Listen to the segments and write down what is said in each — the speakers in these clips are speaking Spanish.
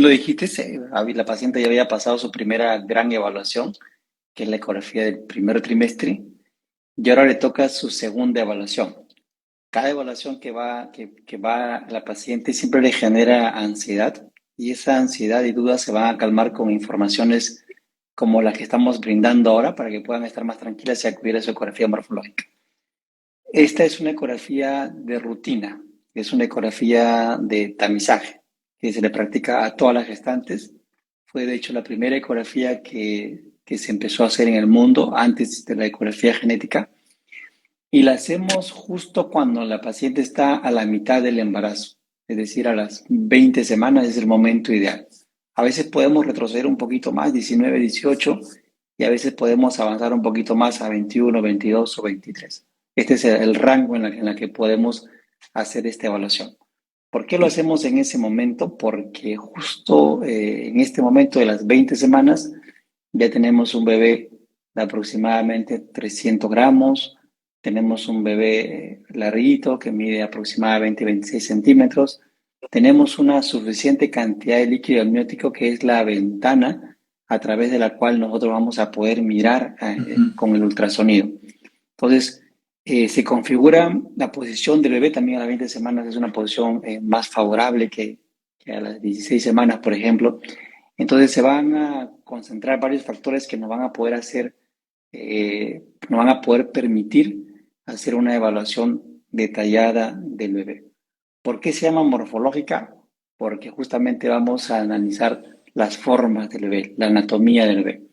lo dijiste, la paciente ya había pasado su primera gran evaluación, que es la ecografía del primer trimestre, y ahora le toca su segunda evaluación. Cada evaluación que va a la paciente siempre le genera ansiedad, y esa ansiedad y dudas se van a calmar con informaciones como las que estamos brindando ahora para que puedan estar más tranquilas y acudir a su ecografía morfológica. Esta es una ecografía de rutina, es una ecografía de tamizaje que se le practica a todas las gestantes. Fue de hecho la primera ecografía que se empezó a hacer en el mundo antes de la ecografía genética, y la hacemos justo cuando la paciente está a la mitad del embarazo, es decir, a las 20 semanas es el momento ideal. A veces podemos retroceder un poquito más, 19, 18, y a veces podemos avanzar un poquito más a 21, 22 o 23. Este es el rango en la que podemos hacer esta evaluación. ¿Por qué lo hacemos en ese momento? Porque justo en este momento de las 20 semanas ya tenemos un bebé de aproximadamente 300 gramos, tenemos un bebé larguito que mide aproximadamente 26 centímetros, tenemos una suficiente cantidad de líquido amniótico que es la ventana a través de la cual nosotros vamos a poder mirar Ujú. con el ultrasonido. Entonces, se configura la posición del bebé también a las 20 semanas, es una posición más favorable que a las 16 semanas, por ejemplo. Entonces, se van a concentrar varios factores que nos van a poder hacer, nos van a poder permitir hacer una evaluación detallada del bebé. ¿Por qué se llama morfológica? Porque justamente vamos a analizar las formas del bebé, la anatomía del bebé.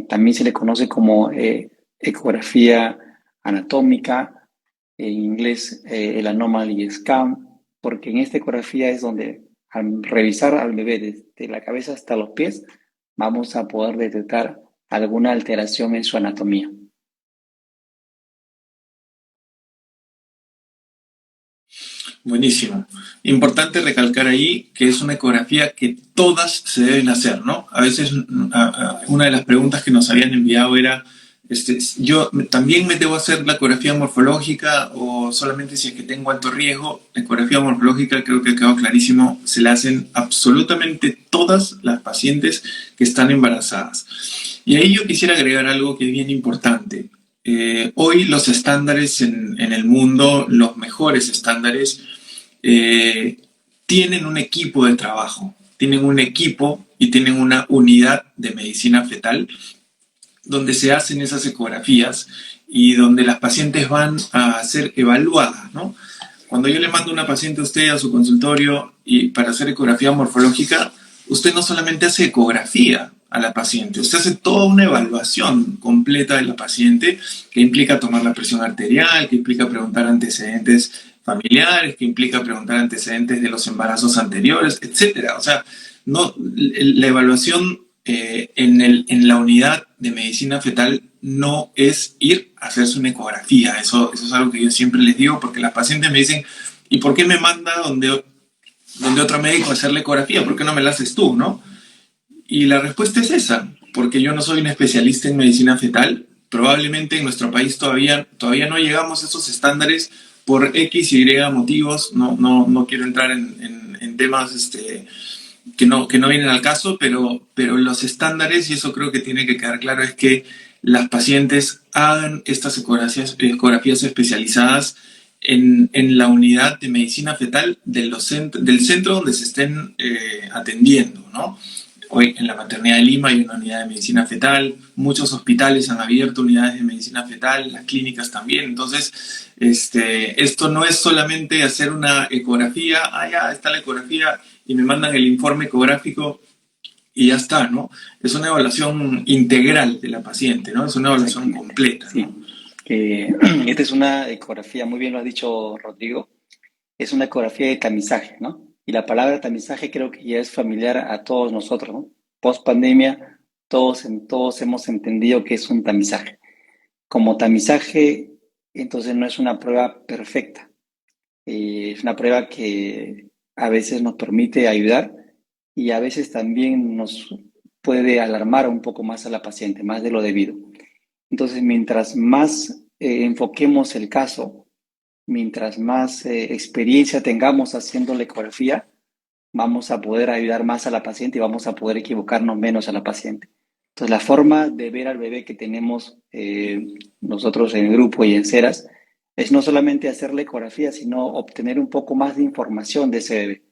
También se le conoce como ecografía anatómica, en inglés el anomaly scan, porque en esta ecografía es donde al revisar al bebé desde la cabeza hasta los pies, vamos a poder detectar alguna alteración en su anatomía. Buenísimo. Importante recalcar ahí que es una ecografía que todas se deben hacer, ¿no? A veces una de las preguntas que nos habían enviado era, yo también me debo hacer la ecografía morfológica o solamente si es que tengo alto riesgo. La ecografía morfológica creo que ha quedado clarísimo, se la hacen absolutamente todas las pacientes que están embarazadas. Y ahí yo quisiera agregar algo que es bien importante. Hoy los estándares en el mundo, los mejores estándares, eh, tienen un equipo de trabajo, tienen un equipo y tienen una unidad de medicina fetal donde se hacen esas ecografías y donde las pacientes van a ser evaluadas, ¿no? Cuando yo le mando una paciente a usted a su consultorio y para hacer ecografía morfológica, usted no solamente hace ecografía a la paciente, usted hace toda una evaluación completa de la paciente que implica tomar la presión arterial, que implica preguntar antecedentes familiares, que implica preguntar antecedentes de los embarazos anteriores, etcétera. O sea, no, la evaluación en la unidad de medicina fetal no es ir a hacerse una ecografía. Eso es algo que yo siempre les digo porque las pacientes me dicen, ¿y por qué me manda donde otro médico a hacer la ecografía? ¿Por qué no me la haces tú, no? Y la respuesta es esa, porque yo no soy un especialista en medicina fetal. Probablemente en nuestro país todavía no llegamos a esos estándares por X y Y motivos. No quiero entrar en temas que no vienen al caso, pero los estándares, y eso creo que tiene que quedar claro, es que las pacientes hagan estas ecografías especializadas en la unidad de medicina fetal del centro donde se estén atendiendo, ¿no? Hoy en la maternidad de Lima hay una unidad de medicina fetal, muchos hospitales han abierto unidades de medicina fetal, las clínicas también. Entonces, esto no es solamente hacer una ecografía, ya está la ecografía y me mandan el informe ecográfico y ya está, ¿no? Es una evaluación integral de la paciente, ¿no? Es una evaluación Exactamente, completa, sí. ¿no? Esta es una ecografía, muy bien lo ha dicho Rodrigo, es una ecografía de tamizaje, ¿no? Y la palabra tamizaje creo que ya es familiar a todos nosotros, ¿no? Post pandemia, todos hemos entendido que es un tamizaje. Como tamizaje, entonces no es una prueba perfecta. Es una prueba que a veces nos permite ayudar y a veces también nos puede alarmar un poco más a la paciente, más de lo debido. Entonces, mientras más enfoquemos el caso, mientras más experiencia tengamos haciendo la ecografía, vamos a poder ayudar más a la paciente y vamos a poder equivocarnos menos a la paciente. Entonces, la forma de ver al bebé que tenemos nosotros en el grupo y en Ceras es no solamente hacer la ecografía, sino obtener un poco más de información de ese bebé.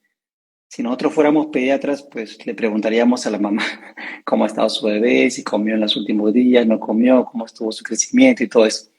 Si nosotros fuéramos pediatras, pues le preguntaríamos a la mamá cómo ha estado su bebé, si comió en los últimos días, no comió, cómo estuvo su crecimiento y todo eso.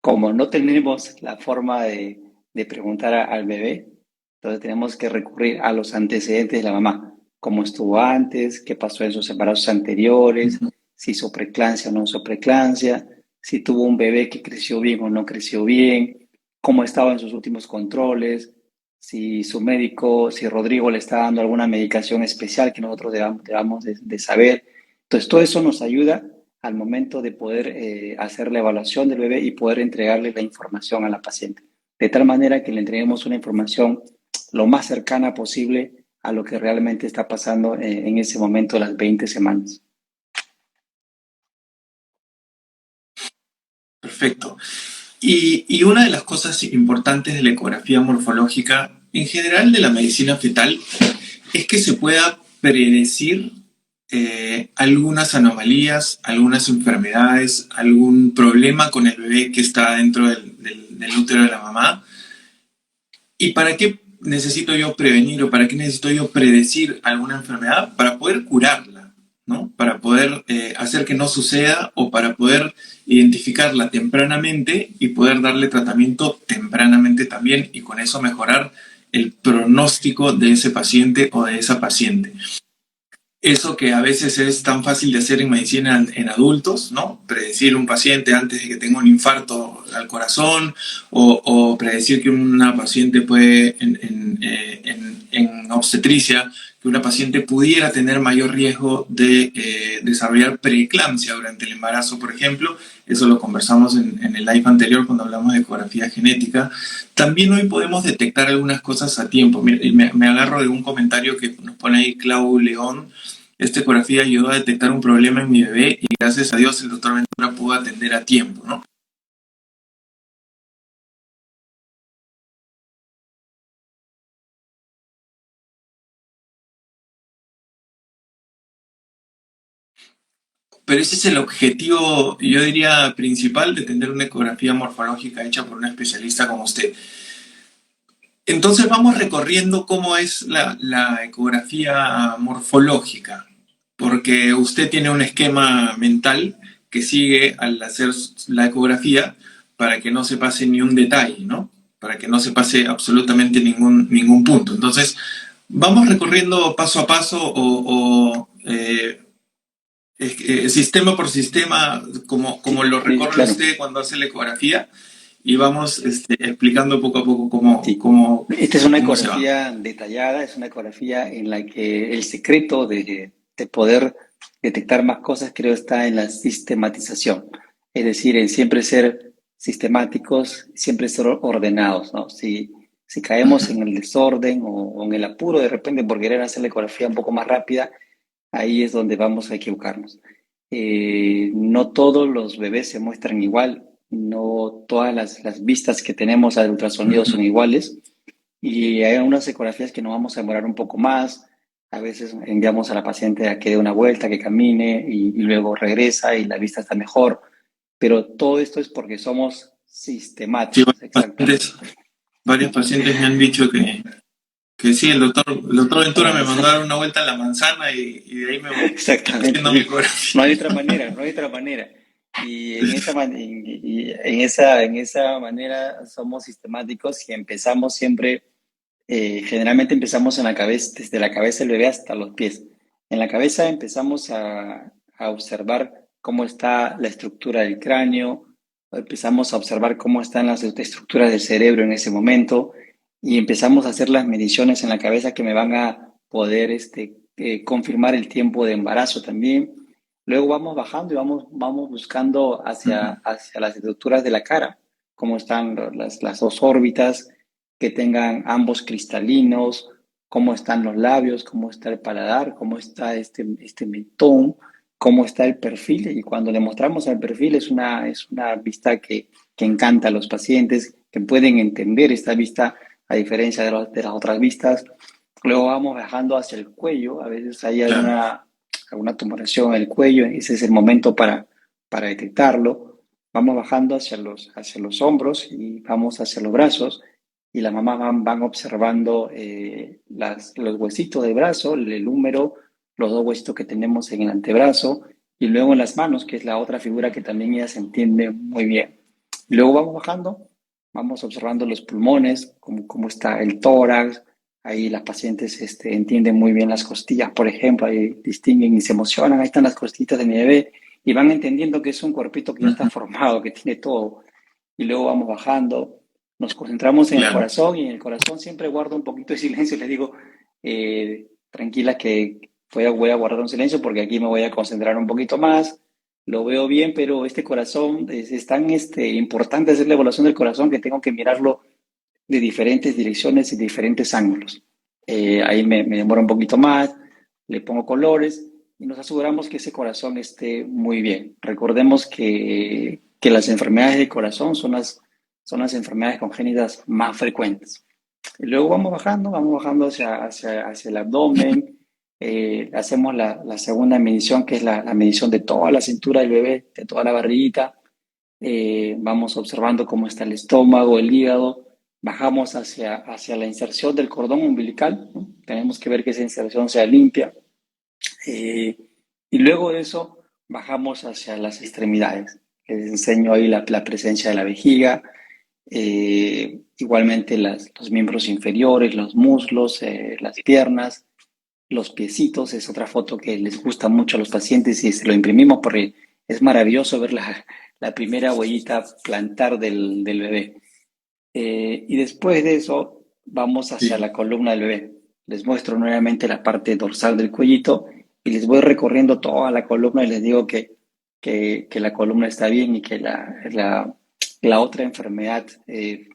Como no tenemos la forma de preguntar al bebé, entonces tenemos que recurrir a los antecedentes de la mamá. Cómo estuvo antes, qué pasó en sus embarazos anteriores, si hizo preeclampsia o no hizo preeclampsia, si tuvo un bebé que creció bien o no creció bien, cómo estaba en sus últimos controles, si su médico, si Rodrigo le está dando alguna medicación especial que nosotros debamos de saber. Entonces, todo eso nos ayuda al momento de poder hacer la evaluación del bebé y poder entregarle la información a la paciente. De tal manera que le entreguemos una información lo más cercana posible a lo que realmente está pasando en ese momento de las 20 semanas. Perfecto. Y una de las cosas importantes de la ecografía morfológica, en general de la medicina fetal, es que se pueda predecir algunas anomalías, algunas enfermedades, algún problema con el bebé que está dentro del útero de la mamá. ¿Y para qué necesito yo prevenir o para qué necesito yo predecir alguna enfermedad? Para poder curarla, ¿no? Para poder hacer que no suceda o para poder identificarla tempranamente y poder darle tratamiento tempranamente también y con eso mejorar el pronóstico de ese paciente o de esa paciente. Eso que a veces es tan fácil de hacer en medicina en adultos, ¿no? Predecir un paciente antes de que tenga un infarto al corazón o predecir que una paciente puede, en obstetricia, que una paciente pudiera tener mayor riesgo de desarrollar preeclampsia durante el embarazo, por ejemplo. Eso lo conversamos en el live anterior cuando hablamos de ecografía genética. También hoy podemos detectar algunas cosas a tiempo. Me agarro de un comentario que nos pone ahí Clau León. Esta ecografía ayudó a detectar un problema en mi bebé y gracias a Dios el doctor Ventura pudo atender a tiempo, ¿no? Pero ese es el objetivo, yo diría, principal de tener una ecografía morfológica hecha por un especialista como usted. Entonces vamos recorriendo cómo es la ecografía morfológica, porque usted tiene un esquema mental que sigue al hacer la ecografía para que no se pase ni un detalle, ¿no? Para que no se pase absolutamente ningún punto. Entonces, vamos recorriendo paso a paso sistema por sistema, como lo recorre Claro. usted cuando hace la ecografía, y vamos explicando poco a poco Sí. cómo Esta es una se va. ecografía detallada, es una ecografía en la que el secreto de poder detectar más cosas creo está en la sistematización, es decir, en siempre ser sistemáticos, siempre ser ordenados, ¿no? Si caemos en el desorden o en el apuro de repente por querer hacer la ecografía un poco más rápida, ahí es donde vamos a equivocarnos. No todos los bebés se muestran igual, no todas las vistas que tenemos al ultrasonido son iguales y hay unas ecografías que nos vamos a demorar un poco más. A veces enviamos a la paciente a que dé una vuelta, que camine y luego regresa y la vista está mejor. Pero todo esto es porque somos Sí, sistemáticos, exactamente. varios pacientes me han dicho que sí, el doctor Ventura me mandó a dar una vuelta a la manzana y de ahí me voy Exactamente. haciendo mi ecografía. No hay otra manera, no hay otra manera. Y en esa manera somos sistemáticos y empezamos siempre, generalmente empezamos en la cabeza, desde la cabeza del bebé hasta los pies. En la cabeza empezamos a observar cómo está la estructura del cráneo, empezamos a observar cómo están las estructuras del cerebro en ese momento y empezamos a hacer las mediciones en la cabeza que me van a poder confirmar el tiempo de embarazo también. Luego vamos bajando y vamos buscando hacia las estructuras de la cara, cómo están las dos órbitas, que tengan ambos cristalinos, cómo están los labios, cómo está el paladar, cómo está este mentón, cómo está el perfil. Y cuando le mostramos el perfil es una vista que encanta a los pacientes, que pueden entender esta vista a diferencia de las otras vistas. Luego vamos bajando hacia el cuello, a veces hay claro. alguna tumoración en el cuello, ese es el momento para detectarlo. Vamos bajando hacia los hombros y vamos hacia los brazos y las mamás van observando los huesitos del brazo, el húmero, los dos huesitos que tenemos en el antebrazo y luego en las manos, que es la otra figura que también ellas entienden muy bien. Y luego vamos bajando, vamos observando los pulmones, cómo está el tórax. Ahí las pacientes entienden muy bien las costillas, por ejemplo, ahí distinguen y se emocionan. Ahí están las costillitas de mi bebé y van entendiendo que es un cuerpito que ya está Ujú, formado, que tiene todo. Y luego vamos bajando, nos concentramos en el claro. corazón y en el corazón siempre guardo un poquito de silencio. Les digo, tranquila que voy a guardar un silencio porque aquí me voy a concentrar un poquito más. Lo veo bien, pero este corazón es tan importante hacer la evaluación del corazón que tengo que mirarlo de diferentes direcciones y diferentes ángulos. Ahí me demora un poquito más, le pongo colores y nos aseguramos que ese corazón esté muy bien. Recordemos que las enfermedades del corazón son las enfermedades congénitas más frecuentes. Y luego vamos bajando hacia el abdomen, hacemos la segunda medición, que es la medición de toda la cintura del bebé, de toda la barriguita. Vamos observando cómo está el estómago, el hígado, bajamos hacia la inserción del cordón umbilical, ¿no? Tenemos que ver que esa inserción sea limpia. Eh, y luego de eso bajamos hacia las extremidades. Les enseño ahí la presencia de la vejiga, igualmente los miembros inferiores, los muslos, las piernas, los piecitos. Es otra foto que les gusta mucho a los pacientes y se lo imprimimos porque es maravilloso ver la primera huellita plantar del bebé. Y después de eso vamos hacia Sí. la columna del bebé. Les muestro nuevamente la parte dorsal del cuellito y les voy recorriendo toda la columna y les digo que la columna está bien y que la otra enfermedad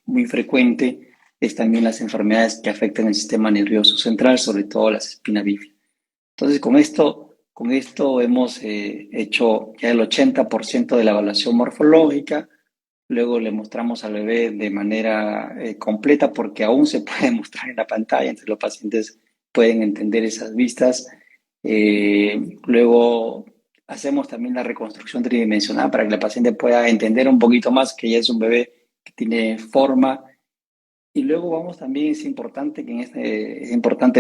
muy frecuente es también las enfermedades que afectan el sistema nervioso central, sobre todo las espinas bífidas. Entonces, con esto hemos hecho ya el 80% de la evaluación morfológica. Luego le mostramos al bebé de manera completa porque aún se puede mostrar en la pantalla, entonces los pacientes pueden entender esas vistas. Luego hacemos también la reconstrucción tridimensional para que la paciente pueda entender un poquito más que ya es un bebé que tiene forma. Y luego vamos también, es importante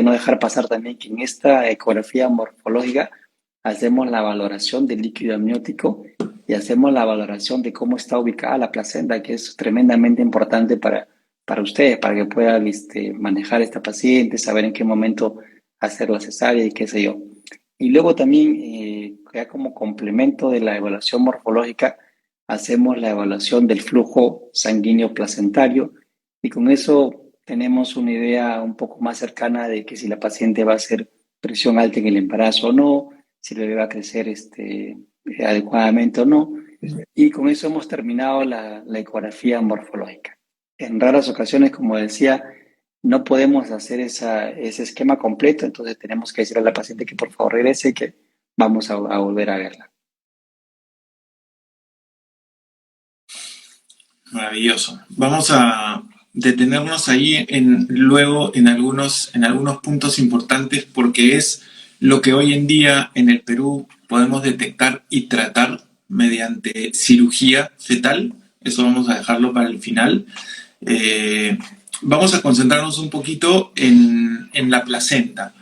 no dejar pasar también que en esta ecografía morfológica hacemos la valoración del líquido amniótico y hacemos la valoración de cómo está ubicada la placenta, que es tremendamente importante para ustedes, para que puedan manejar a esta paciente, saber en qué momento hacer la cesárea y qué sé yo. Y luego también, ya como complemento de la evaluación morfológica, hacemos la evaluación del flujo sanguíneo placentario y con eso tenemos una idea un poco más cercana de que si la paciente va a hacer presión alta en el embarazo o no, si el bebé va a crecer adecuadamente o no. Y con eso hemos terminado la ecografía morfológica. En raras ocasiones, como decía, no podemos hacer ese esquema completo, entonces tenemos que decirle a la paciente que por favor regrese y que vamos a volver a verla. Maravilloso. Vamos a detenernos ahí luego en algunos puntos importantes porque es lo que hoy en día en el Perú podemos detectar y tratar mediante cirugía fetal. Eso vamos a dejarlo para el final. Eh, Vamos a concentrarnos un poquito en la placenta.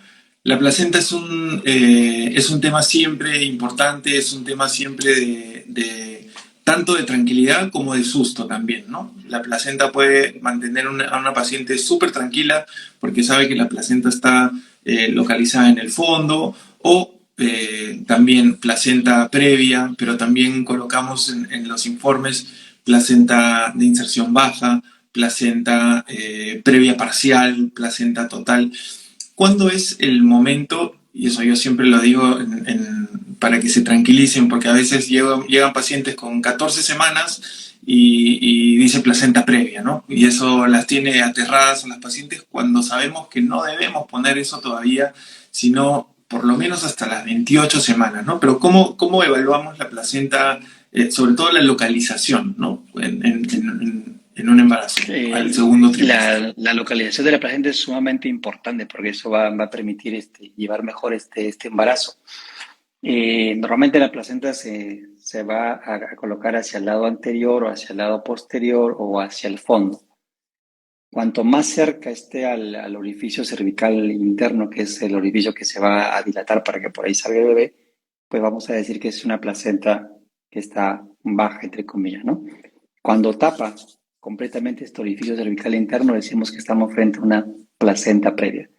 La placenta es un tema siempre importante, es un tema siempre de tanto de tranquilidad como de susto también, ¿no? La placenta puede mantener a una paciente súper tranquila porque sabe que la placenta está localizada en el fondo o también placenta previa, pero también colocamos en los informes placenta de inserción baja, placenta previa parcial, placenta total. ¿Cuándo es el momento? Y eso yo siempre lo digo para que se tranquilicen, porque a veces llegan pacientes con 14 semanas y dice placenta previa, ¿no? Y eso las tiene aterradas a las pacientes cuando sabemos que no debemos poner eso todavía, sino por lo menos hasta las 28 semanas, ¿no? Pero ¿cómo evaluamos la placenta, sobre todo la localización, ¿no? en un embarazo, al segundo trimestre. La localización de la placenta es sumamente importante porque eso va a permitir llevar mejor este embarazo. Normalmente la placenta se va a colocar hacia el lado anterior o hacia el lado posterior o hacia el fondo. Cuanto más cerca esté al orificio cervical interno, que es el orificio que se va a dilatar para que por ahí salga el bebé, pues vamos a decir que es una placenta que está baja, entre comillas, ¿no? Cuando tapa completamente este orificio cervical interno, decimos que estamos frente a una placenta previa.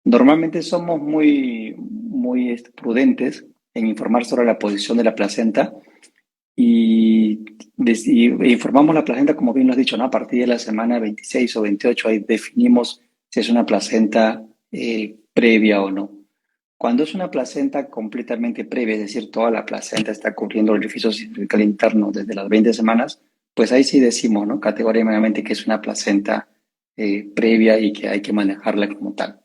Normalmente somos muy prudentes en informar sobre la posición de la placenta y informamos la placenta, como bien lo has dicho, ¿no? A partir de la semana 26 o 28, ahí definimos si es una placenta previa o no. Cuando es una placenta completamente previa, es decir, toda la placenta está cubriendo el orificio cervical interno desde las 20 semanas, pues ahí sí decimos, ¿no? Categóricamente que es una placenta previa y que hay que manejarla como tal.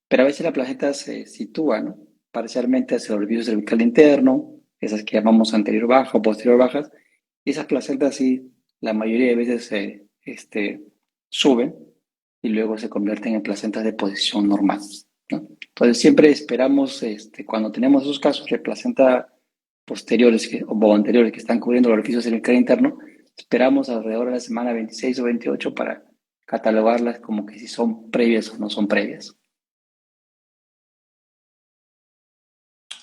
Pero a veces la placenta se sitúa, ¿no? Parcialmente hacia el orificio cervical interno, esas que llamamos anterior baja o posterior bajas, y esas placentas sí, la mayoría de veces suben y luego se convierten en placentas de posición normal, ¿no? Entonces siempre esperamos, cuando tenemos esos casos de placenta posteriores o anteriores que están cubriendo el orificio cervical interno, esperamos alrededor de la semana 26 o 28 para catalogarlas como que si son previas o no son previas.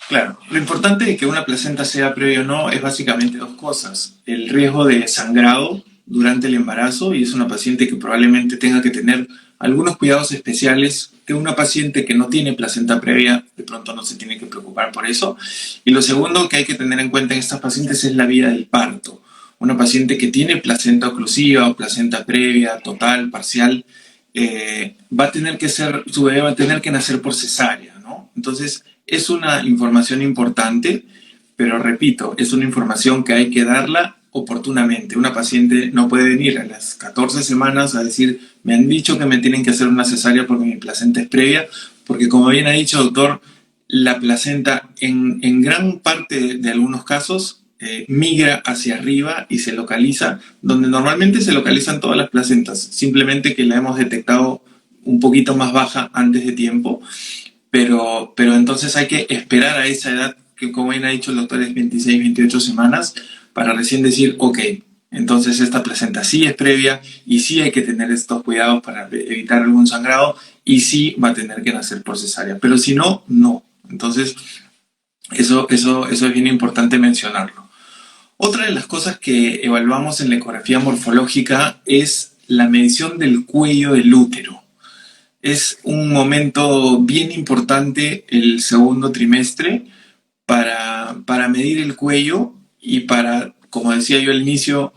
Claro, lo importante de que una placenta sea previa o no es básicamente dos cosas. El riesgo de sangrado durante el embarazo, y es una paciente que probablemente tenga que tener algunos cuidados especiales que una paciente que no tiene placenta previa de pronto no se tiene que preocupar por eso. Y lo segundo que hay que tener en cuenta en estas pacientes es la vía del parto. Una paciente que tiene placenta oclusiva o placenta previa, total, parcial, va a tener que ser, su bebé va a tener que nacer por cesárea, ¿no? Entonces, es una información importante, pero repito, es una información que hay que darla oportunamente. Una paciente no puede venir a las 14 semanas a decir, me han dicho que me tienen que hacer una cesárea porque mi placenta es previa, porque como bien ha dicho, doctor, la placenta en gran parte de algunos casos migra hacia arriba y se localiza donde normalmente se localizan todas las placentas, simplemente que la hemos detectado un poquito más baja antes de tiempo, pero entonces hay que esperar a esa edad, que como bien ha dicho el doctor es 26, 28 semanas, para recién decir, ok, entonces esta placenta sí es previa y sí hay que tener estos cuidados para evitar algún sangrado y sí va a tener que nacer por cesárea, pero si no, no. Entonces, eso es bien importante mencionarlo. Otra de las cosas que evaluamos en la ecografía morfológica es la medición del cuello del útero. Es un momento bien importante el segundo trimestre para medir el cuello y para, como decía yo al inicio,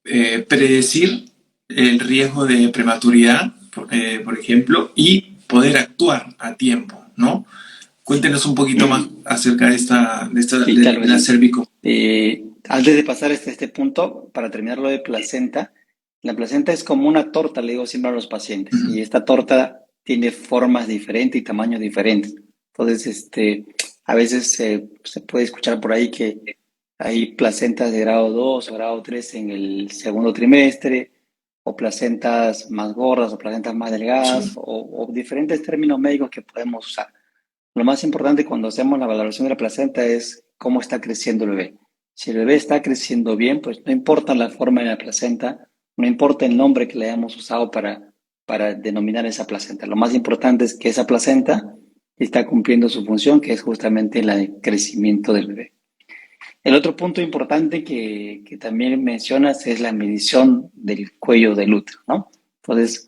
predecir el riesgo de prematuridad, por ejemplo, y poder actuar a tiempo, ¿no? Cuéntenos un poquito más acerca Sí, claro que de la sí. cervico. Antes de pasar este punto, para terminar lo de placenta, la placenta es como una torta, le digo siempre a los pacientes, y esta torta tiene formas diferentes y tamaños diferentes. Entonces, a veces se puede escuchar por ahí que hay placentas de grado 2 o grado 3 en el segundo trimestre, o placentas más gordas o placentas más delgadas, Sí. o diferentes términos médicos que podemos usar. Lo más importante cuando hacemos la valoración de la placenta es cómo está creciendo el bebé. Si el bebé está creciendo bien, pues no importa la forma de la placenta, no importa el nombre que le hayamos usado para denominar esa placenta. Lo más importante es que esa placenta está cumpliendo su función, que es justamente la de crecimiento del bebé. El otro punto importante que también mencionas es la medición del cuello del útero, ¿no? Entonces,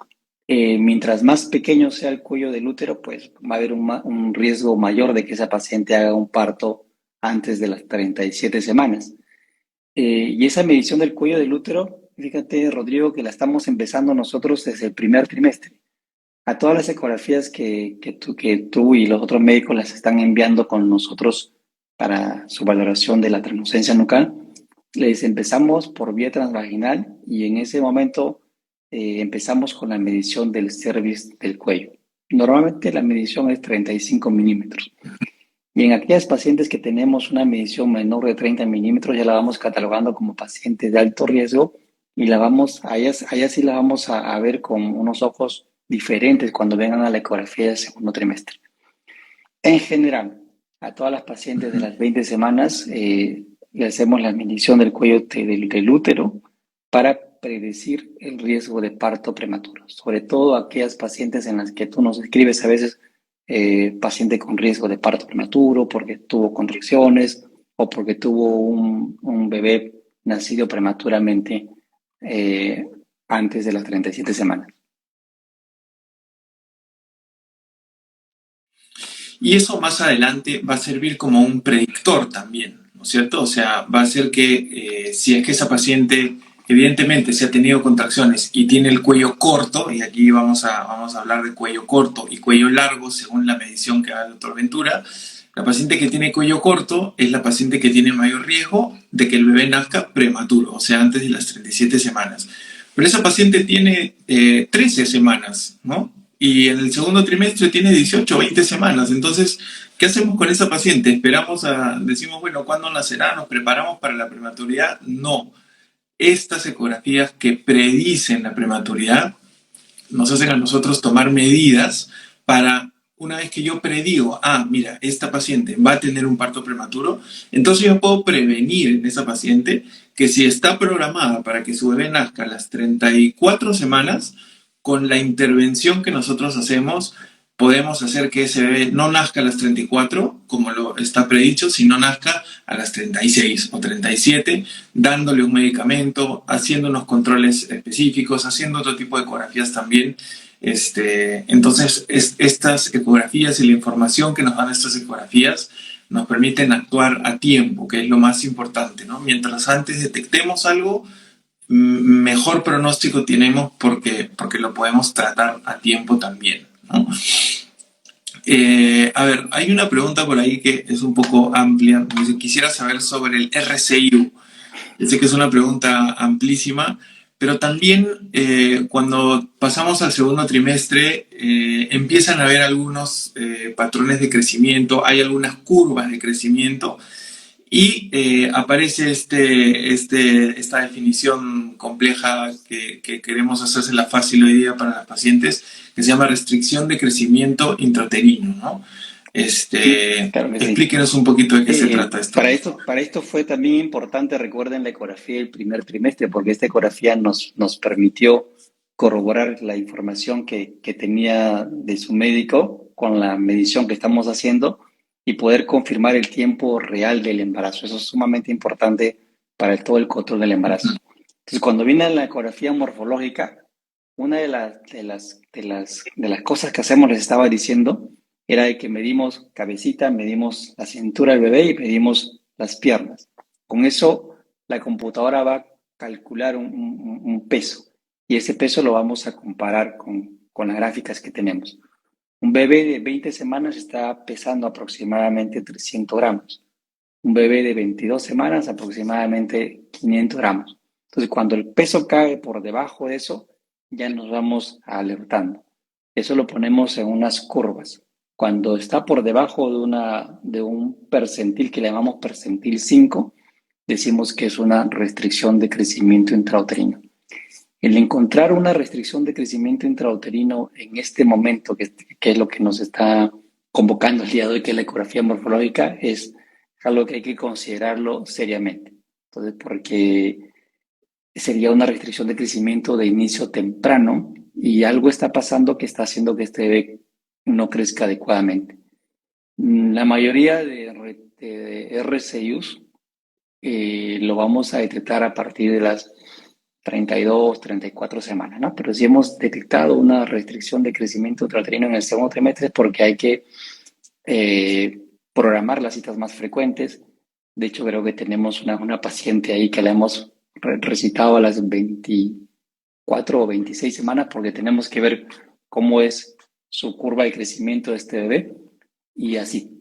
mientras más pequeño sea el cuello del útero, pues va a haber un riesgo mayor de que esa paciente haga un parto antes de las 37 semanas. Y esa medición del cuello del útero, fíjate, Rodrigo, que la estamos empezando nosotros desde el primer trimestre. A todas las ecografías que tú y los otros médicos las están enviando con nosotros para su valoración de la translucencia nucal, les empezamos por vía transvaginal y en ese momento empezamos con la medición del cervix del cuello. Normalmente la medición es 35 milímetros. Y en aquellas pacientes que tenemos una medición menor de 30 milímetros, ya la vamos catalogando como pacientes de alto riesgo y allá sí la vamos a ver con unos ojos diferentes cuando vengan a la ecografía del segundo trimestre. En general, a todas las pacientes de las 20 semanas le hacemos la medición del cuello del útero para predecir el riesgo de parto prematuro, sobre todo aquellas pacientes en las que tú nos escribes a veces paciente con riesgo de parto prematuro porque tuvo contracciones o porque tuvo un bebé nacido prematuramente eh, antes de las 37 semanas. Y eso más adelante va a servir como un predictor también, ¿no es cierto? O sea, va a ser que si es que esa paciente evidentemente si ha tenido contracciones y tiene el cuello corto, y aquí vamos a hablar de cuello corto y cuello largo según la medición que haga el doctor Ventura, la paciente que tiene cuello corto es la paciente que tiene mayor riesgo de que el bebé nazca prematuro, o sea, antes de las 37 semanas. Pero esa paciente tiene 13 semanas, ¿no? Y en el segundo trimestre tiene 18 o 20 semanas. Entonces, ¿qué hacemos con esa paciente? Decimos, bueno, ¿cuándo nacerá? ¿Nos preparamos para la prematuridad? No. Estas ecografías que predicen la prematuridad nos hacen a nosotros tomar medidas para, una vez que yo predigo, mira, esta paciente va a tener un parto prematuro, entonces yo puedo prevenir en esa paciente que si está programada para que su bebé nazca a las 34 semanas, con la intervención que nosotros hacemos, podemos hacer que ese bebé no nazca a las 34, como lo está predicho, sino nazca a las 36 o 37, dándole un medicamento, haciendo unos controles específicos, haciendo otro tipo de ecografías también. Entonces, estas ecografías y la información que nos dan estas ecografías nos permiten actuar a tiempo, que es lo más importante, ¿no? Mientras antes detectemos algo, mejor pronóstico tenemos porque lo podemos tratar a tiempo también, ¿no? A ver, hay una pregunta por ahí que es un poco amplia. Quisiera saber sobre el RCIU. Yo sé que es una pregunta amplísima, pero también cuando pasamos al segundo trimestre empiezan a haber algunos patrones de crecimiento, hay algunas curvas de crecimiento y aparece esta definición compleja que queremos hacerse fácil hoy día para las pacientes, que se llama restricción de crecimiento intrauterino, ¿no? Claro que sí. Explíquenos un poquito de qué se trata esto. Para esto fue también importante, recuerden la ecografía del primer trimestre, porque esta ecografía nos permitió corroborar la información que tenía de su médico con la medición que estamos haciendo y poder confirmar el tiempo real del embarazo. Eso es sumamente importante para todo el control del embarazo. Entonces, cuando viene la ecografía morfológica, una de las cosas que hacemos, les estaba diciendo, era de que medimos cabecita, medimos la cintura del bebé y medimos las piernas. Con eso, la computadora va a calcular un peso y ese peso lo vamos a comparar con las gráficas que tenemos. Un bebé de 20 semanas está pesando aproximadamente 300 gramos. Un bebé de 22 semanas aproximadamente 500 gramos. Entonces, cuando el peso cae por debajo de eso, ya nos vamos alertando. Eso lo ponemos en unas curvas. Cuando está por debajo de un percentil que le llamamos percentil 5, decimos que es una restricción de crecimiento intrauterino. El encontrar una restricción de crecimiento intrauterino en este momento, que es lo que nos está convocando el día de hoy, que es la ecografía morfológica, es algo que hay que considerarlo seriamente. Entonces, porque sería una restricción de crecimiento de inicio temprano y algo está pasando que está haciendo que este bebé no crezca adecuadamente. La mayoría de RCIUs lo vamos a detectar a partir de las 32, 34 semanas, ¿no? Pero si hemos detectado una restricción de crecimiento intrauterino en el segundo trimestre es porque hay que programar las citas más frecuentes. De hecho, creo que tenemos una paciente ahí que la hemos recitado a las 24 o 26 semanas porque tenemos que ver cómo es su curva de crecimiento de este bebé y así.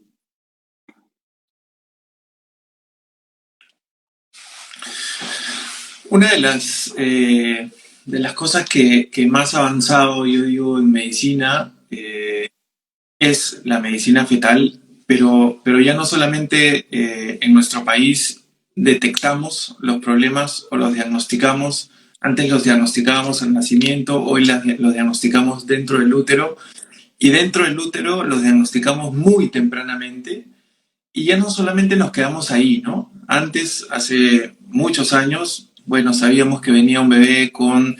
Una de las cosas que más ha avanzado, yo digo, en medicina es la medicina fetal, pero ya no solamente en nuestro país detectamos los problemas o los diagnosticamos Antes los diagnosticábamos al nacimiento, hoy los diagnosticamos dentro del útero y dentro del útero los diagnosticamos muy tempranamente y ya no solamente nos quedamos ahí, ¿no? Antes, hace muchos años, bueno, sabíamos que venía un bebé con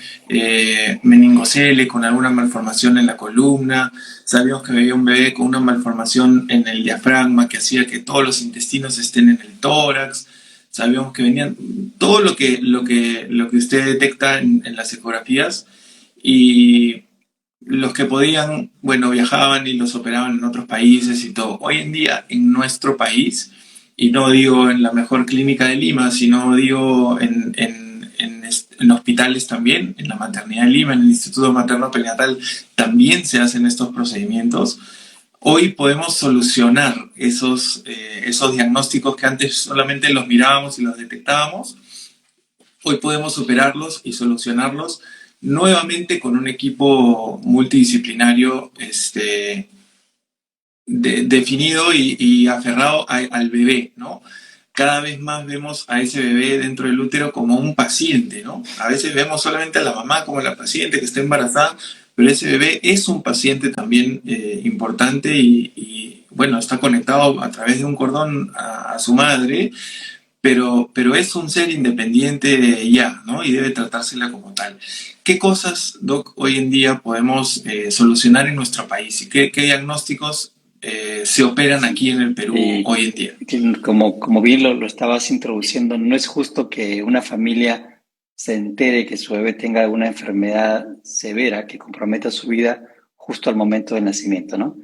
meningocele, con alguna malformación en la columna, sabíamos que venía un bebé con una malformación en el diafragma que hacía que todos los intestinos estén en el tórax, sabíamos que venían todo lo que usted detecta en las ecografías y los que podían, bueno, viajaban y los operaban en otros países y todo. Hoy en día, en nuestro país, y no digo en la mejor clínica de Lima, sino digo en hospitales también, en la maternidad de Lima, en el Instituto Materno Perinatal, también se hacen estos procedimientos. Hoy podemos solucionar esos diagnósticos que antes solamente los mirábamos y los detectábamos. Hoy podemos superarlos y solucionarlos nuevamente con un equipo multidisciplinario definido y aferrado al bebé, ¿no? Cada vez más vemos a ese bebé dentro del útero como un paciente, ¿no? A veces vemos solamente a la mamá como la paciente que está embarazada, pero ese bebé es un paciente también importante bueno, está conectado a través de un cordón a su madre, pero es un ser independiente ya, ¿no? Y debe tratársela como tal. ¿Qué cosas, Doc, hoy en día podemos solucionar en nuestro país y qué diagnósticos se operan aquí en el Perú Y hoy en día? como bien lo estabas introduciendo, no es justo que una familia se entere que su bebé tenga alguna enfermedad severa que comprometa su vida justo al momento del nacimiento, ¿no?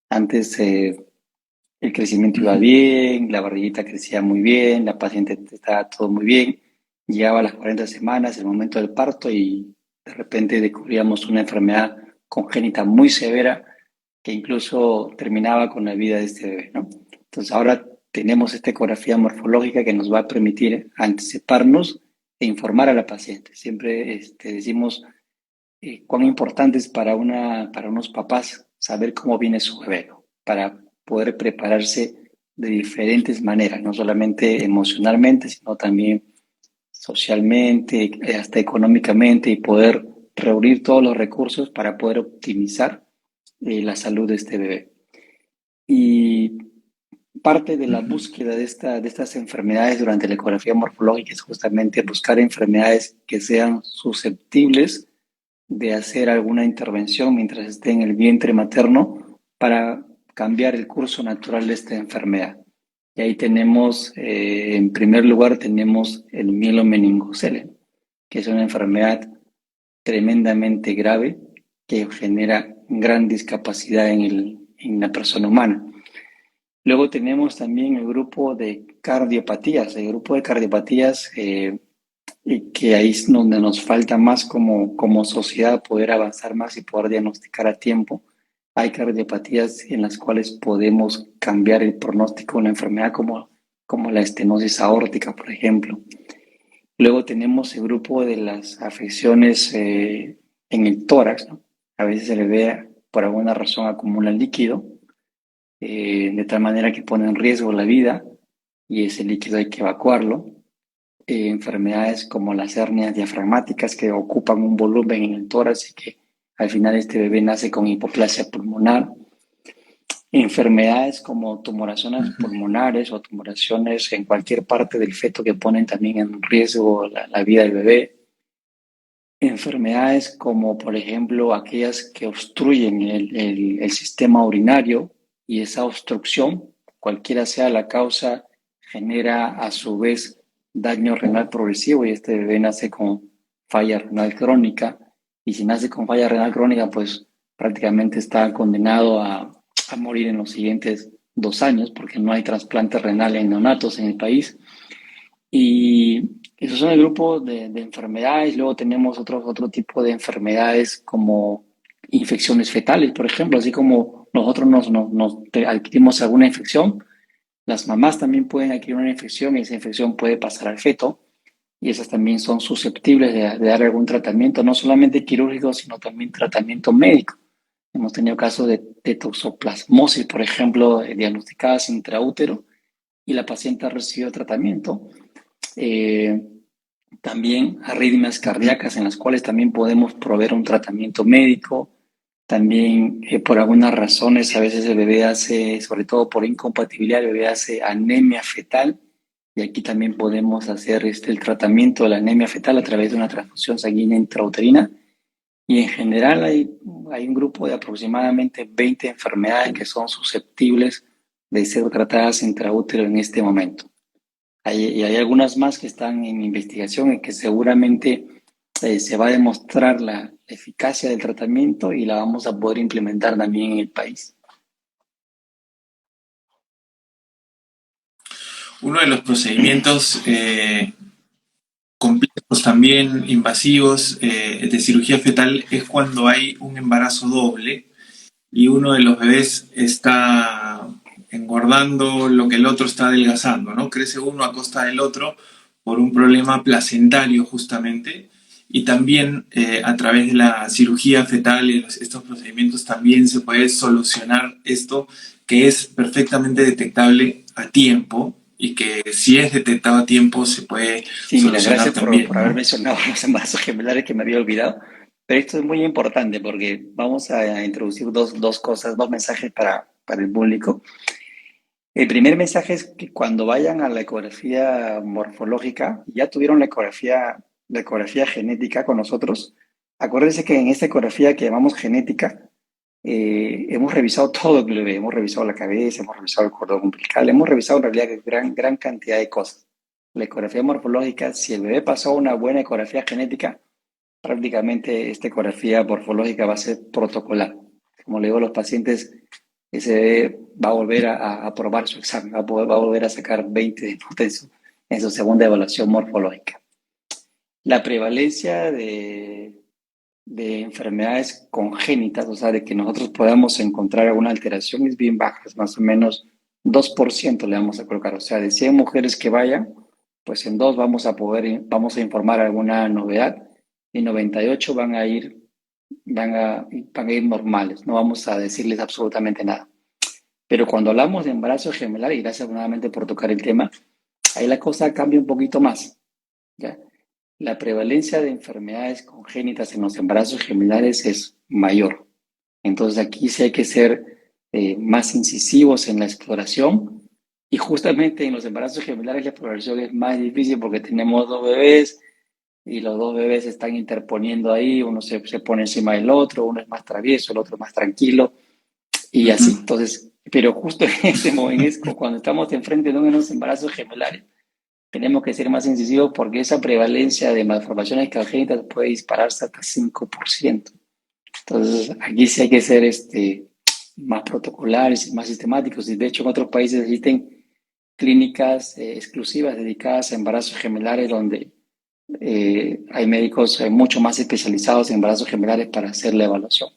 Antes el crecimiento iba Ujú. bien, la barriguita crecía muy bien, la paciente estaba todo muy bien, llegaba a las 40 semanas, el momento del parto y de repente descubríamos una enfermedad congénita muy severa que incluso terminaba con la vida de este bebé, ¿no? Entonces ahora tenemos esta ecografía morfológica que nos va a permitir anticiparnos e informar a la paciente. Siempre decimos cuán importante es para unos papás saber cómo viene su bebé, ¿no? Para poder prepararse de diferentes maneras, no solamente emocionalmente, sino también socialmente, hasta económicamente y poder reunir todos los recursos para poder optimizar la salud de este bebé. Y parte de la Ujú. búsqueda de estas enfermedades durante la ecografía morfológica es justamente buscar enfermedades que sean susceptibles de hacer alguna intervención mientras esté en el vientre materno para cambiar el curso natural de esta enfermedad. Y ahí tenemos, en primer lugar, tenemos el mielomeningocele, que es una enfermedad tremendamente grave que genera gran discapacidad en la persona humana. Luego tenemos también el grupo de cardiopatías, el grupo de cardiopatías y que ahí es donde nos falta más como sociedad poder avanzar más y poder diagnosticar a tiempo. Hay cardiopatías en las cuales podemos cambiar el pronóstico de una enfermedad como la estenosis aórtica, por ejemplo. Luego tenemos el grupo de las afecciones en el tórax, ¿no? A veces se le ve por alguna razón acumula líquido, de tal manera que pone en riesgo la vida y ese líquido hay que evacuarlo. Enfermedades como las hernias diafragmáticas que ocupan un volumen en el tórax y que al final este bebé nace con hipoplasia pulmonar. Enfermedades como tumoraciones Ujú. pulmonares o tumoraciones en cualquier parte del feto que ponen también en riesgo la vida del bebé. Enfermedades como, por ejemplo, aquellas que obstruyen el sistema urinario y esa obstrucción, cualquiera sea la causa, genera a su vez daño renal progresivo y este bebé nace con falla renal crónica. Y si nace con falla renal crónica, pues prácticamente está condenado a morir en los siguientes 2 años porque no hay trasplante renal en neonatos en el país. Y esos son el grupo de enfermedades. Luego tenemos otro tipo de enfermedades como infecciones fetales, por ejemplo, así como nosotros nos adquirimos alguna infección, las mamás también pueden adquirir una infección y esa infección puede pasar al feto y esas también son susceptibles de dar algún tratamiento, no solamente quirúrgico, sino también tratamiento médico. Hemos tenido casos de toxoplasmosis, por ejemplo, diagnosticadas intraútero y la paciente ha recibido tratamiento. Eh, también arritmias cardíacas en las cuales también podemos proveer un tratamiento médico. También por algunas razones a veces el bebé hace, sobre todo por incompatibilidad, el bebé hace anemia fetal y aquí también podemos hacer el tratamiento de la anemia fetal a través de una transfusión sanguínea intrauterina. Y en general hay un grupo de aproximadamente 20 enfermedades que son susceptibles de ser tratadas intraútero en este momento. Y hay algunas más que están en investigación y que seguramente se va a demostrar la eficacia del tratamiento y la vamos a poder implementar también en el país. Uno de los procedimientos complejos también invasivos de cirugía fetal es cuando hay un embarazo doble y uno de los bebés está engordando lo que el otro está adelgazando, ¿no? Crece uno a costa del otro por un problema placentario justamente y también a través de la cirugía fetal y estos procedimientos también se puede solucionar esto que es perfectamente detectable a tiempo y que si es detectado a tiempo se puede Sí, mira, solucionar gracias también, por haber ¿no? mencionado los embarazos gemelares que me había olvidado. Pero esto es muy importante porque vamos a introducir dos cosas, dos mensajes para el público. El primer mensaje es que cuando vayan a la ecografía morfológica, ya tuvieron la ecografía genética con nosotros. Acuérdense que en esta ecografía que llamamos genética, hemos revisado todo el bebé, hemos revisado la cabeza, hemos revisado el cordón umbilical, hemos revisado en realidad gran cantidad de cosas. La ecografía morfológica, si el bebé pasó una buena ecografía genética, prácticamente esta ecografía morfológica va a ser protocolar. Como le digo a los pacientes, ese bebé va a volver a aprobar su examen, va a volver a sacar 20 de nota en su segunda evaluación morfológica. La prevalencia de enfermedades congénitas, o sea, de que nosotros podamos encontrar alguna alteración es bien baja, es más o menos 2% le vamos a colocar, o sea, de 100 mujeres que vayan, pues en dos vamos a informar alguna novedad y 98 van a ir normales, no vamos a decirles absolutamente nada. Pero cuando hablamos de embarazo gemelar, y gracias nuevamente por tocar el tema, ahí la cosa cambia un poquito más, ¿ya? La prevalencia de enfermedades congénitas en los embarazos gemelares es mayor. Entonces aquí sí hay que ser más incisivos en la exploración y justamente en los embarazos gemelares la exploración es más difícil porque tenemos dos bebés y los dos bebés están interponiendo ahí, uno se pone encima del otro, uno es más travieso, el otro más tranquilo y así. Ujú. Entonces, pero justo en ese momento, cuando estamos enfrente de unos embarazos gemelares, tenemos que ser más incisivos porque esa prevalencia de malformaciones congénitas puede dispararse hasta 5%. Entonces, aquí sí hay que ser más protocolares y más sistemáticos. Y de hecho, en otros países existen clínicas exclusivas dedicadas a embarazos gemelares donde hay médicos mucho más especializados en embarazos gemelares para hacer la evaluación.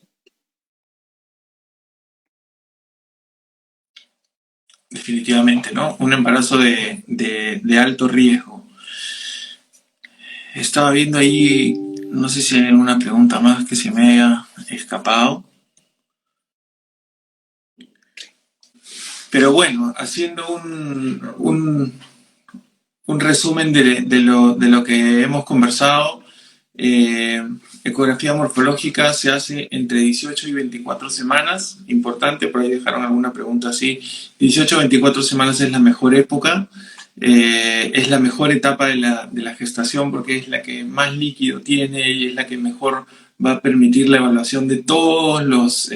Definitivamente, ¿no? Un embarazo de alto riesgo. Estaba viendo ahí, no sé si hay alguna pregunta más que se me haya escapado. Pero bueno, haciendo un resumen de lo que hemos conversado, eh, ecografía morfológica se hace entre 18 y 24 semanas. Importante, por ahí dejaron alguna pregunta así. 18 a 24 semanas es la mejor época. Es la mejor etapa de la gestación porque es la que más líquido tiene y es la que mejor va a permitir la evaluación de todos los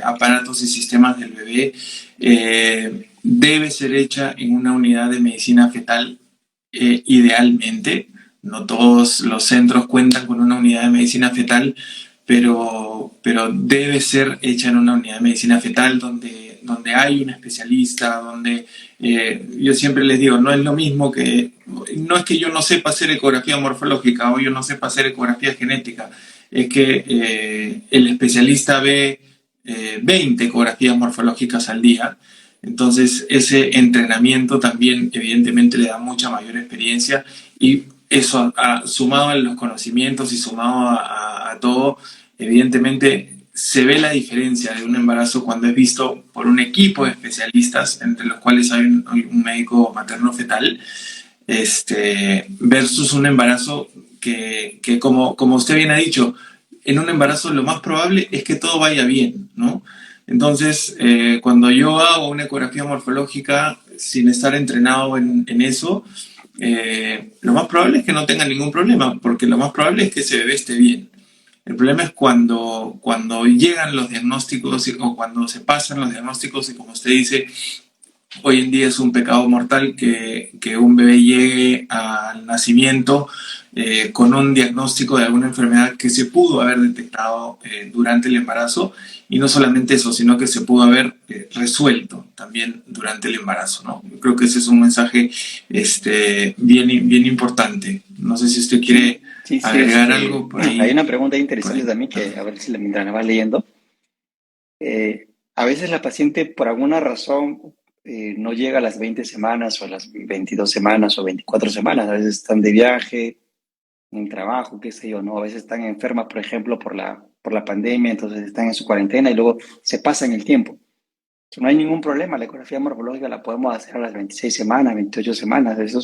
aparatos y sistemas del bebé. Debe ser hecha en una unidad de medicina fetal idealmente. No todos los centros cuentan con una unidad de medicina fetal, pero debe ser hecha en una unidad de medicina fetal donde hay un especialista, donde yo siempre les digo, no es lo mismo que, no es que yo no sepa hacer ecografía morfológica o yo no sepa hacer ecografía genética, es que el especialista ve 20 ecografías morfológicas al día. Entonces, ese entrenamiento también evidentemente le da mucha mayor experiencia y eso, sumado a los conocimientos y sumado a todo, evidentemente se ve la diferencia de un embarazo cuando es visto por un equipo de especialistas, entre los cuales hay un médico materno-fetal, versus un embarazo que como usted bien ha dicho, en un embarazo lo más probable es que todo vaya bien, ¿no? Entonces, cuando yo hago una ecografía morfológica sin estar entrenado en eso, lo más probable es que no tenga ningún problema, porque lo más probable es que ese bebé esté bien. El problema es cuando llegan los diagnósticos o cuando se pasan los diagnósticos y como usted dice, hoy en día es un pecado mortal que un bebé llegue al nacimiento con un diagnóstico de alguna enfermedad que se pudo haber detectado durante el embarazo y no solamente eso, sino que se pudo haber resuelto también durante el embarazo, ¿no? Yo creo que ese es un mensaje bien importante. No sé si usted quiere Sí, sí, agregar algo por hay ahí. una pregunta Por interesante ahí. también que a ver si mientras la vas leyendo. A veces la paciente por alguna razón no llega a las 20 semanas o a las 22 semanas o 24 semanas. A veces están de viaje, en trabajo, qué sé yo, ¿no? A veces están enfermas, por ejemplo, por la pandemia, entonces están en su cuarentena y luego se pasan el tiempo. No hay ningún problema, la ecografía morfológica la podemos hacer a las 26 semanas, 28 semanas. Eso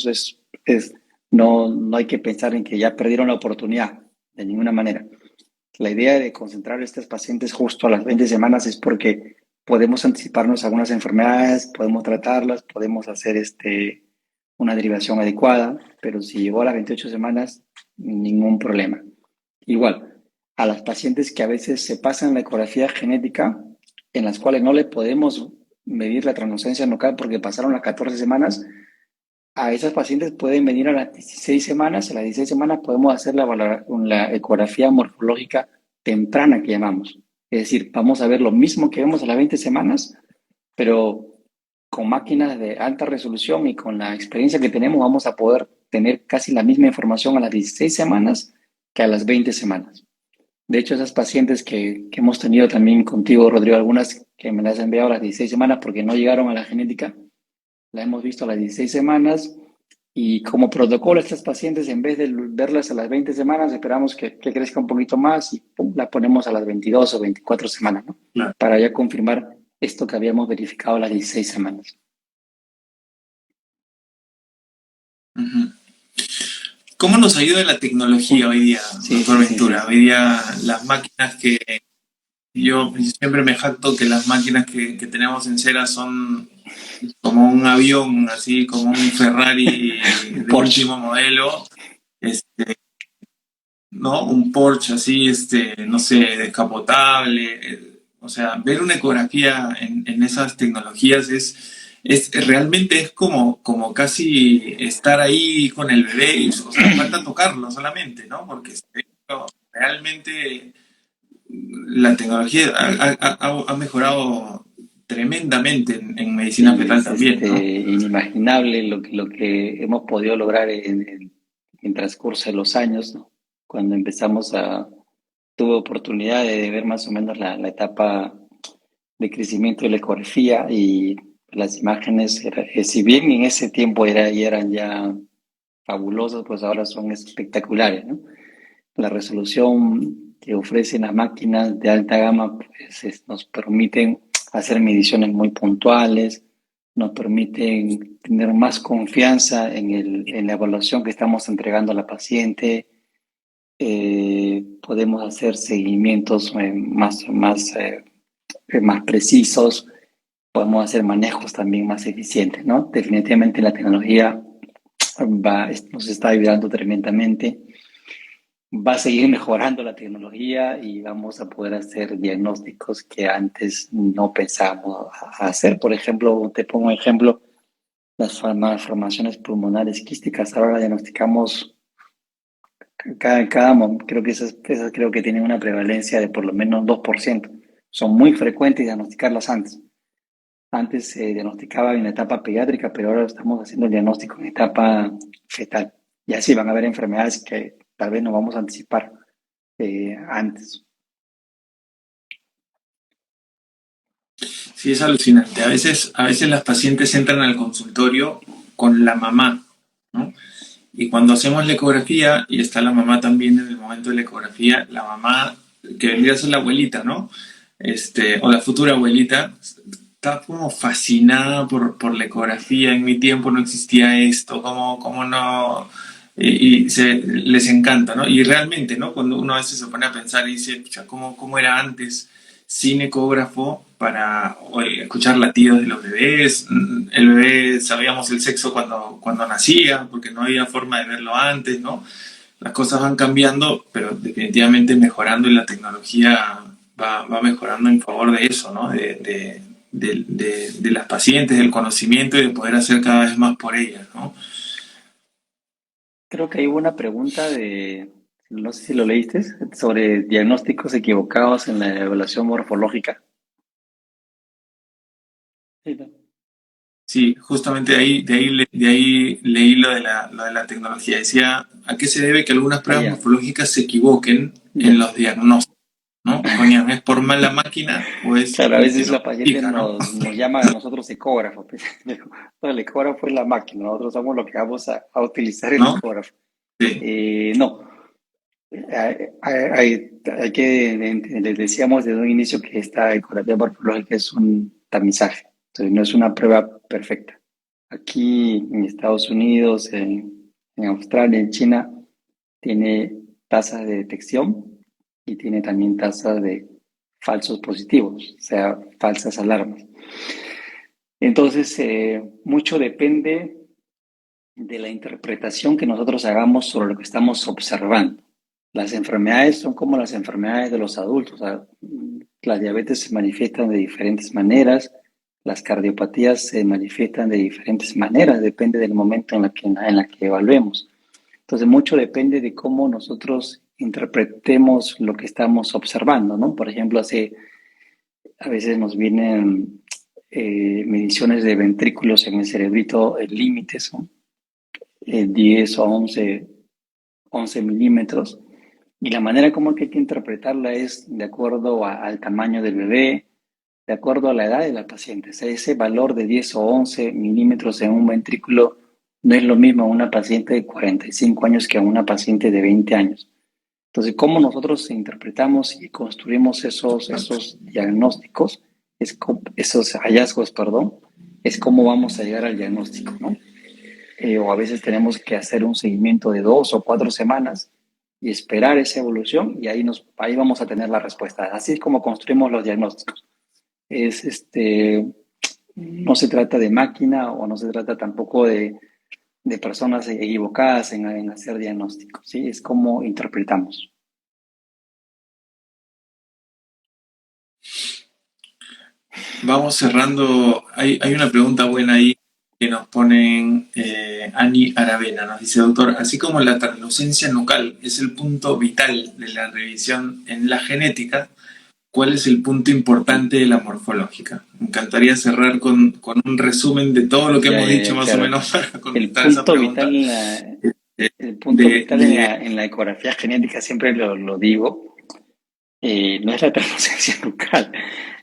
no hay que pensar en que ya perdieron la oportunidad, de ninguna manera. La idea de concentrar a estos pacientes justo a las 20 semanas es porque podemos anticiparnos a algunas enfermedades, podemos tratarlas, podemos hacer una derivación adecuada, pero si llegó a las 28 semanas, ningún problema. Igual, a las pacientes que a veces se pasan la ecografía genética, en las cuales no le podemos medir la translucencia nucal porque pasaron las 14 semanas, a esas pacientes pueden venir a las 16 semanas. A las 16 semanas podemos hacer la ecografía morfológica temprana que llamamos. Es decir, vamos a ver lo mismo que vemos a las 20 semanas, pero con máquinas de alta resolución y con la experiencia que tenemos vamos a poder tener casi la misma información a las 16 semanas que a las 20 semanas. De hecho, esas pacientes que hemos tenido también contigo, Rodrigo, algunas que me las han enviado a las 16 semanas porque no llegaron a la genética, la hemos visto a las 16 semanas y como protocolo estas pacientes, en vez de verlas a las 20 semanas, esperamos que crezca un poquito más y pum, la ponemos a las 22 o 24 semanas, ¿no? Claro. Para ya confirmar esto que habíamos verificado a las 16 semanas. Uh-huh. ¿Cómo nos ayuda la tecnología hoy día, Sí, doctor sí, sí, Ventura? sí. Hoy día las máquinas yo siempre me jacto que las máquinas que tenemos en cera son como un avión, así como un Ferrari Un de Porsche. último modelo, este, ¿no? Un Porsche así, no sé, descapotable. O sea, ver una ecografía en esas tecnologías realmente es como casi estar ahí con el bebé, y, o sea, falta tocarlo solamente, ¿no? Porque realmente la tecnología ha mejorado tremendamente en medicina Sí, fetal es también, ¿no? inimaginable lo que hemos podido lograr en transcurso de los años, ¿no? Cuando tuve oportunidad de ver más o menos la etapa de crecimiento de la ecografía y las imágenes, si bien en ese tiempo eran ya fabulosas, pues ahora son espectaculares, ¿no? La resolución que ofrecen las máquinas de alta gama pues, nos permiten hacer mediciones muy puntuales, nos permiten tener más confianza en la evaluación que estamos entregando a la paciente, podemos hacer seguimientos más precisos, podemos hacer manejos también más eficientes, ¿no? Definitivamente la tecnología nos está ayudando tremendamente. Va a seguir mejorando la tecnología y vamos a poder hacer diagnósticos que antes no pensábamos hacer. Por ejemplo, te pongo un ejemplo, las malformaciones pulmonares quísticas. Ahora diagnosticamos creo que esas creo que tienen una prevalencia de por lo menos 2%. Son muy frecuentes diagnosticarlas antes. Antes se diagnosticaba en la etapa pediátrica, pero ahora estamos haciendo el diagnóstico en etapa fetal. Y así van a haber enfermedades que tal vez no vamos a anticipar antes. Sí, es alucinante. A veces las pacientes entran al consultorio con la mamá, ¿no? Y cuando hacemos la ecografía, y está la mamá también en el momento de la ecografía, la mamá que vendría a ser la abuelita, ¿no? O la futura abuelita, está como fascinada por la ecografía. En mi tiempo no existía esto, cómo no. Les encanta, ¿no? Y realmente, ¿no? Cuando uno a veces se pone a pensar y dice, "Pucha, ¿cómo era antes sin ecógrafo para escuchar latidos de los bebés? El bebé sabíamos el sexo cuando nacía, porque no había forma de verlo antes, ¿no? Las cosas van cambiando, pero definitivamente mejorando y la tecnología va mejorando en favor de eso, ¿no? De las pacientes, del conocimiento y de poder hacer cada vez más por ellas, ¿no? Creo que hay una pregunta de, no sé si lo leíste, sobre diagnósticos equivocados en la evaluación morfológica. Sí, ¿no? Sí, justamente de ahí leí lo de la tecnología. Decía, ¿a qué se debe que algunas Ah, pruebas ya, morfológicas se equivoquen en ya. los diagnósticos? ¿No? Coño, ¿es por mala máquina o es Claro, a el que veces lo la paciente practica, ¿no? nos llama a nosotros ecógrafo. Pues. No, el ecógrafo es la máquina, nosotros somos lo que vamos a utilizar el ¿No? ecógrafo. Sí. No, hay que, les decíamos desde un inicio que esta ecografía morfológica es un tamizaje, entonces no es una prueba perfecta. Aquí en Estados Unidos, en Australia, en China, tiene tasas de detección y tiene también tasas de falsos positivos, o sea, falsas alarmas. Entonces, mucho depende de la interpretación que nosotros hagamos sobre lo que estamos observando. Las enfermedades son como las enfermedades de los adultos. O sea, la diabetes se manifiestan de diferentes maneras, las cardiopatías se manifiestan de diferentes maneras, depende del momento en la que evaluemos. Entonces, mucho depende de cómo nosotros interpretemos lo que estamos observando, ¿no? Por ejemplo, a veces nos vienen mediciones de ventrículos en el cerebrito, límites, ¿no? 10 o 11 milímetros. Y la manera como que hay que interpretarla es de acuerdo al tamaño del bebé, de acuerdo a la edad de la paciente. O sea, ese valor de 10 o 11 milímetros en un ventrículo no es lo mismo a una paciente de 45 años que a una paciente de 20 años. Entonces, cómo nosotros interpretamos y construimos esos diagnósticos, esos hallazgos, perdón, es cómo vamos a llegar al diagnóstico, ¿no? O a veces tenemos que hacer un seguimiento de 2 o 4 semanas y esperar esa evolución y ahí vamos a tener la respuesta. Así es como construimos los diagnósticos. No se trata de máquina o no se trata tampoco de personas equivocadas en hacer diagnósticos, ¿sí? Es como interpretamos. Vamos cerrando. Hay una pregunta buena ahí que nos ponen Ani Aravena. Nos dice, doctor, así como la translucencia nucal es el punto vital de la revisión en la genética, ¿cuál es el punto importante de la morfológica? Me encantaría cerrar con un resumen de todo lo que Ya, hemos ya, dicho ya, más o claro. menos para El contestar esa punto vital pregunta. en la, Eh, el punto de, vital en de, la ecografía genética, siempre lo digo, no es la translucencia nucal.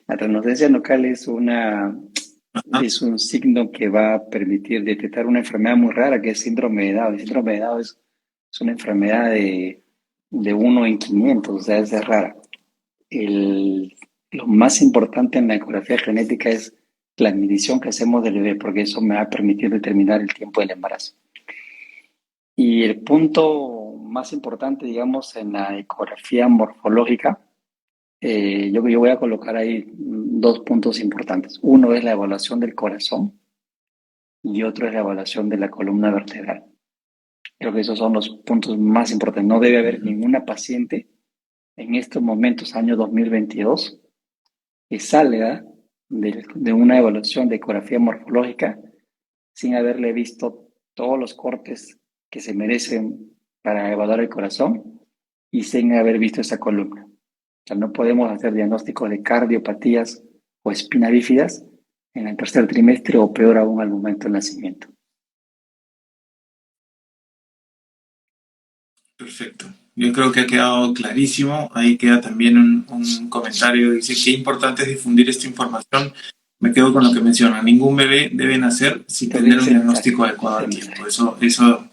La translucencia nucal ah, es un signo que va a permitir detectar una enfermedad muy rara que es síndrome de Down. El síndrome de Down es una enfermedad de 1 en 500, o sea, es rara. El, lo más importante en la ecografía genética es la medición que hacemos del bebé, porque eso me va a permitir determinar el tiempo del embarazo. Y el punto más importante, digamos, en la ecografía morfológica, yo voy a colocar ahí 2 puntos importantes. Uno es la evaluación del corazón y otro es la evaluación de la columna vertebral. Creo que esos son los puntos más importantes. No debe haber ninguna paciente en estos momentos, año 2022, que salga de una evaluación de ecografía morfológica sin haberle visto todos los cortes que se merecen para evaluar el corazón y sin haber visto esa columna. O sea, no podemos hacer diagnósticos de cardiopatías o espina bífidas en el tercer trimestre o peor aún al momento del nacimiento. perfecto. Yo creo que ha quedado clarísimo. Ahí queda también un comentario. Dice, qué importante es difundir esta información. Me quedo con lo que menciona. Ningún bebé debe nacer sin Entonces, tener ese un es el mensaje. diagnóstico Ese adecuado es a el tiempo. mensaje.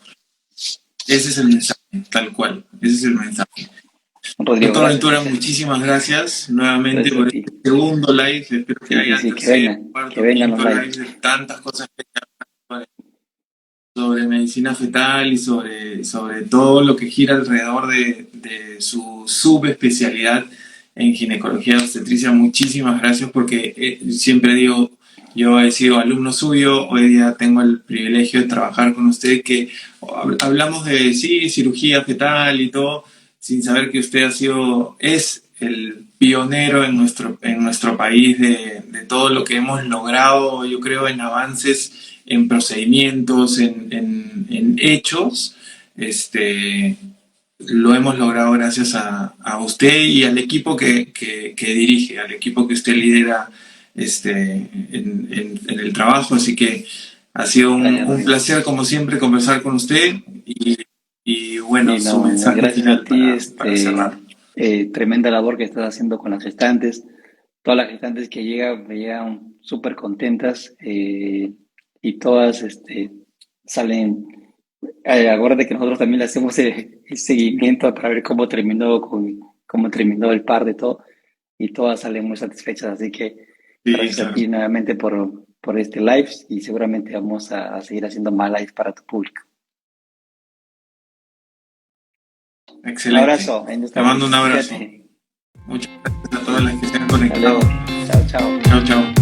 Ese es el mensaje, tal cual. Ese es el mensaje. Rodrigo, Doctor gracias, Ventura, gracias. muchísimas gracias nuevamente Gracias a por ti. este segundo live. Espero que Sí, sí, haya sí, tercer, que cuarto, vengan los quinto live lives. de tantas cosas que hay sobre medicina fetal y sobre todo lo que gira alrededor de su subespecialidad en ginecología y obstetricia. Muchísimas gracias porque siempre digo, yo he sido alumno suyo, hoy día tengo el privilegio de trabajar con usted, que hablamos de, sí, cirugía fetal y todo, sin saber que usted es el pionero en nuestro país de todo lo que hemos logrado, yo creo, en avances, en procedimientos, en hechos. Este, lo hemos logrado gracias a usted y al equipo que dirige, al equipo que usted lidera en el trabajo. Así que ha sido Gracias, un Rodrigo. placer, como siempre, conversar con usted y bueno, Y su no, mensaje gracias a final ti, para cerrar. tremenda labor que estás haciendo con las gestantes. Todas las gestantes que llegan me llegan súper contentas y todas salen. Acuérdate que nosotros también le hacemos el seguimiento para ver cómo terminó el par de todo y todas salen muy satisfechas. Así que Sí, gracias a claro. ti nuevamente por este live y seguramente vamos a seguir haciendo más lives para tu público. Un Excelente. abrazo, ahí nos Te mando un estamos. abrazo. Cuídate. Muchas gracias a todas las que se han Hasta conectado. luego. Chao, chao. Chao, chao.